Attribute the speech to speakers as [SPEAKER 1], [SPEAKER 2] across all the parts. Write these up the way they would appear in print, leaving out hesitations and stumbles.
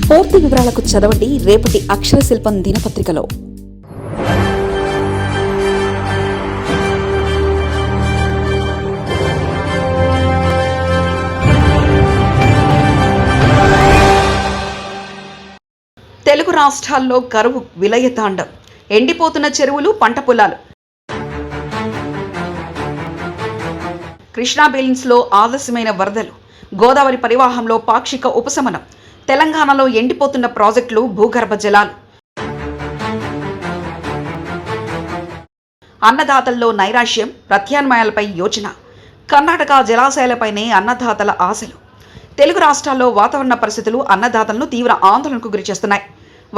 [SPEAKER 1] పూర్తి వివరాలకు చదవండి రేపటి అక్షర శిల్పం దినపత్రికలో. తెలుగు రాష్ట్రాల్లో కరువు విలయతాండం, ఎండిపోతున్న చెరువులు, పంట పొలాలు. కృష్ణా బేలిన్స్లో ఆలస్యమైన వరదలు, గోదావరి పరివాహంలో పాక్షిక ఉపశమనం, తెలంగాణలో ఎండిపోతున్న ప్రాజెక్టులు, భూగర్భ జలాలు. అన్నదాతల్లో నైరాశ్యం, ప్రత్యామ్నాయాలపై యోచన. కర్ణాటక జలాశయాలపైనే అన్నదాతల ఆశలు. తెలుగు రాష్ట్రాల్లో వాతావరణ పరిస్థితులు అన్నదాతలను తీవ్ర ఆందోళనకు గురిచేస్తున్నాయి.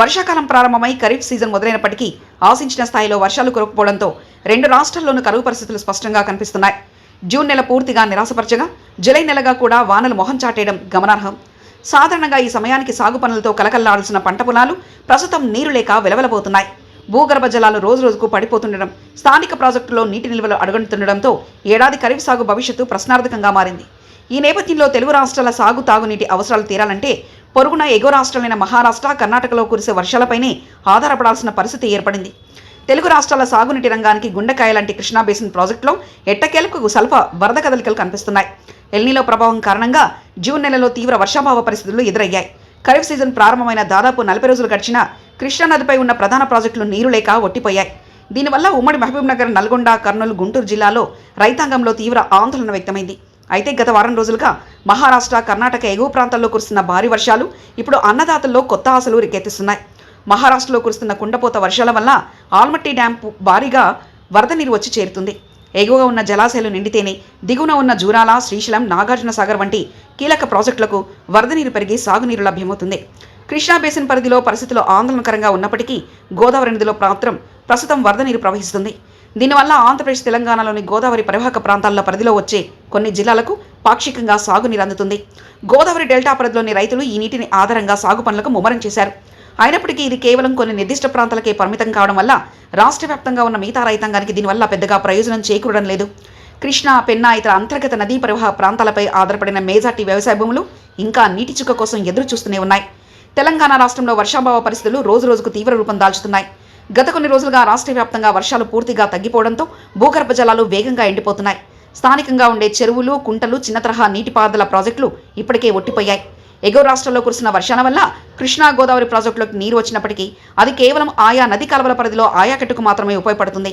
[SPEAKER 1] వర్షాకాలం ప్రారంభమై ఖరీఫ్ సీజన్ మొదలైనప్పటికీ ఆశించిన స్థాయిలో వర్షాలు కురవకపోవడంతో రెండు రాష్ట్రాల్లోనూ కరువు పరిస్థితులు స్పష్టంగా కనిపిస్తున్నాయి. జూన్ నెల పూర్తిగా నిరాశపరచగా జూలై నెలగా కూడా వానలు మొహం చాటేయడం గమనార్హం. సాధారణంగా ఈ సమయానికి సాగు పనులతో కలకల్లాడాల్సిన పంట పొలాలు ప్రస్తుతం నీరు లేక వెలవెలబోతున్నాయి. భూగర్భ జలాలు రోజురోజుకు పడిపోతుండడం, స్థానిక ప్రాజెక్టులో నీటి నిల్వలు అడుగంటుతుండడంతో ఏడాది ఖరీఫ్ సాగు భవిష్యత్తు ప్రశ్నార్థకంగా మారింది. ఈ నేపథ్యంలో తెలుగు రాష్ట్రాల సాగు తాగునీటి అవసరాలు తీరాలంటే పొరుగున ఎగువ రాష్ట్రాలైన మహారాష్ట్ర, కర్ణాటకలో కురిసే వర్షాలపైనే ఆధారపడాల్సిన పరిస్థితి ఏర్పడింది. తెలుగు రాష్ట్రాల సాగునీటి రంగానికి గుండెకాయ లాంటి కృష్ణా బేసిన్ ప్రాజెక్టులో ఎట్టకేలకు స్వల్ప వరద కదలికలు కనిపిస్తున్నాయి. ఎల్నినో ప్రభావం కారణంగా జూన్ నెలలో తీవ్ర వర్షాభావ పరిస్థితులు ఎదురయ్యాయి. ఖరీఫ్ సీజన్ ప్రారంభమైన దాదాపు 40 రోజులు గడిచినా కృష్ణా నదిపై ఉన్న ప్రధాన ప్రాజెక్టులు నీరు లేక ఒట్టిపోయాయి. దీనివల్ల ఉమ్మడి మహబూబ్నగర్, నల్గొండ, కర్నూలు, గుంటూరు జిల్లాలో రైతాంగంలో తీవ్ర ఆందోళన వ్యక్తమైంది. అయితే గత వారం రోజులుగా మహారాష్ట్ర, కర్ణాటక ఎగువ ప్రాంతాల్లో కురుస్తున్న భారీ వర్షాలు ఇప్పుడు అన్నదాతల్లో కొత్త ఆశలు రేకెత్తిస్తున్నాయి. మహారాష్ట్రలో కురుస్తున్న కుండపోత వర్షాల వల్ల ఆల్మట్టి డ్యాం భారీగా వరద నీరు వచ్చి చేరుతుంది. ఎగువగా ఉన్న జలాశయాలు నిండితేనే దిగువన ఉన్న జూరాల, శ్రీశైలం, నాగార్జున సాగర్ వంటి కీలక ప్రాజెక్టులకు వరద నీరు పెరిగి సాగునీరు లభ్యమవుతుంది. కృష్ణా బేసిన్ పరిధిలో పరిస్థితులు ఆందోళనకరంగా ఉన్నప్పటికీ గోదావరి నదిలో ప్రస్తుతం వరద నీరు ప్రవహిస్తుంది. దీనివల్ల ఆంధ్రప్రదేశ్, తెలంగాణలోని గోదావరి పరివాహక ప్రాంతాల పరిధిలో వచ్చే కొన్ని జిల్లాలకు పాక్షికంగా సాగునీరు అందుతుంది. గోదావరి డెల్టా పరిధిలోని రైతులు ఈ నీటిని ఆధారంగా సాగు పనులకు ముమ్మరం చేశారు. అయినప్పటికీ ఇది కేవలం కొన్ని నిర్దిష్ట ప్రాంతాలకే పరిమితం కావడం వల్ల రాష్ట్ర వ్యాప్తంగా ఉన్న మిగతా రైతాంగానికి దీనివల్ల పెద్దగా ప్రయోజనం చేకూరడం లేదు. కృష్ణా, పెన్నా ఇతర అంతర్గత నదీ ప్రవాహ ప్రాంతాలపై ఆధారపడిన మెజార్టీ వ్యవసాయ భూములు ఇంకా నీటి చుక్క కోసం ఎదురు చూస్తూనే ఉన్నాయి. తెలంగాణ రాష్ట్రంలో వర్షాభావ పరిస్థితులు రోజురోజుకు తీవ్ర రూపం దాల్చుతున్నాయి. గత కొన్ని రోజులుగా రాష్ట్ర వ్యాప్తంగా వర్షాలు పూర్తిగా తగ్గిపోవడంతో భూగర్భ జలాలు వేగంగా ఎండిపోతున్నాయి. స్థానికంగా ఉండే చెరువులు, కుంటలు, చిన్న తరహా నీటిపారుదల ప్రాజెక్టులు ఇప్పటికే ఒట్టిపోయాయి. ఎగువ రాష్ట్రాల్లో కురిసిన వర్షాల వల్ల కృష్ణా, గోదావరి ప్రాజెక్టులకు నీరు వచ్చినప్పటికీ అది కేవలం ఆయా నదీ కాలువల పరిధిలో ఆయాకట్టుకు మాత్రమే ఉపయోగపడుతుంది.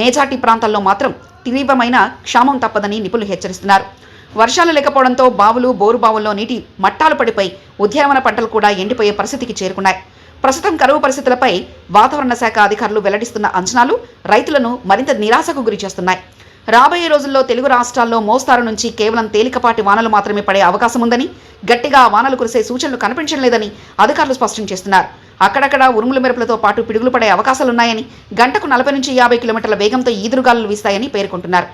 [SPEAKER 1] మేజార్టీ ప్రాంతాల్లో మాత్రం తీవ్రమైన క్షామం తప్పదని నిపుణులు హెచ్చరిస్తున్నారు. వర్షాలు లేకపోవడంతో బావులు, బోరు బావుల్లో నీటి మట్టాలు పడిపోయి ఉద్యానవన పంటలు కూడా ఎండిపోయే పరిస్థితికి చేరుకున్నాయి. ప్రస్తుతం కరువు పరిస్థితులపై వాతావరణ శాఖ అధికారులు వెల్లడిస్తున్న అంచనాలు రైతులను మరింత నిరాశకు గురి చేస్తున్నాయి. రాబోయే రోజుల్లో తెలుగు రాష్ట్రాల్లో మోస్తారు నుంచి కేవలం తేలికపాటి వానలు మాత్రమే పడే అవకాశం ఉందని, గట్టిగా వానలు కురిసే సూచనలు కనిపించడం లేదని అధికారులు స్పష్టం చేస్తున్నారు. అక్కడక్కడ ఉరుముల మెరుపులతో పాటు పిడుగులు పడే అవకాశాలున్నాయని, గంటకు 40 నుంచి 50 కిలోమీటర్ల వేగంతో ఈదురుగాలులు వీస్తాయని పేర్కొంటున్నారు.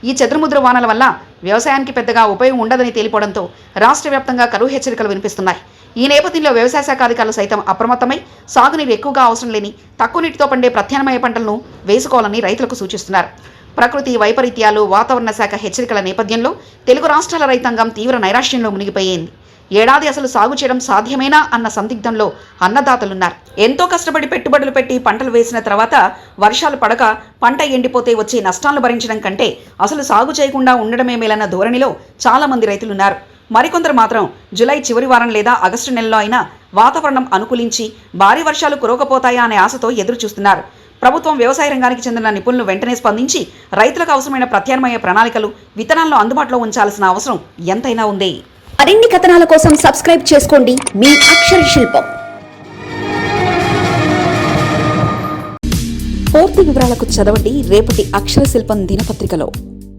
[SPEAKER 1] ఈ చెదురుముద్ర వానల వల్ల వ్యవసాయానికి పెద్దగా ఉపయోగం ఉండదని తేలిపోవడంతో రాష్ట్ర వ్యాప్తంగా కరువు హెచ్చరికలు వినిపిస్తున్నాయి. ఈ నేపథ్యంలో వ్యవసాయ శాఖ అధికారులు సైతం అప్రమత్తమై సాగునీరు ఎక్కువగా అవసరం లేని, తక్కువ నీటితో పండే ప్రత్యామ్నాయ పంటలను వేసుకోవాలని రైతులకు సూచిస్తున్నారు. ప్రకృతి వైపరీత్యాలు, వాతావరణ శాఖ హెచ్చరికల నేపథ్యంలో తెలుగు రాష్ట్రాల రైతాంగం తీవ్ర నైరాశ్యంలో మునిగిపోయింది. ఏడాది అసలు సాగు చేయడం సాధ్యమేనా అన్న సందిగ్ధంలో అన్నదాతలున్నారు. ఎంతో కష్టపడి పెట్టుబడులు పెట్టి పంటలు వేసిన తర్వాత వర్షాలు పడక పంట ఎండిపోతే వచ్చే నష్టాలను భరించడం కంటే అసలు సాగు చేయకుండా ఉండడమే మేలన్న ధోరణిలో చాలా మంది రైతులున్నారు. మరికొందరు మాత్రం జూలై చివరి వారం లేదా ఆగస్టు నెలలో అయినా వాతావరణం అనుకూలించి భారీ వర్షాలు కురవకపోతాయా అనే ఆశతో ఎదురు చూస్తున్నారు. ప్రభుత్వం, వ్యవసాయ రంగానికి చెందిన నిపుణులు వెంటనే స్పందించి రైతులకు అవసరమైన ప్రత్యామ్నాయ ప్రణాళికలు, విత్తనాలను అందుబాటులో ఉంచాల్సిన అవసరం ఎంతైనా ఉంది.
[SPEAKER 2] మరిన్ని కథనాల కోసం సబ్స్క్రైబ్ చేసుకోండి మీ అక్షర శిల్పం.
[SPEAKER 1] పూర్తి వివరాలకు చదవండి రేపటి అక్షర శిల్పం దినపత్రికలో.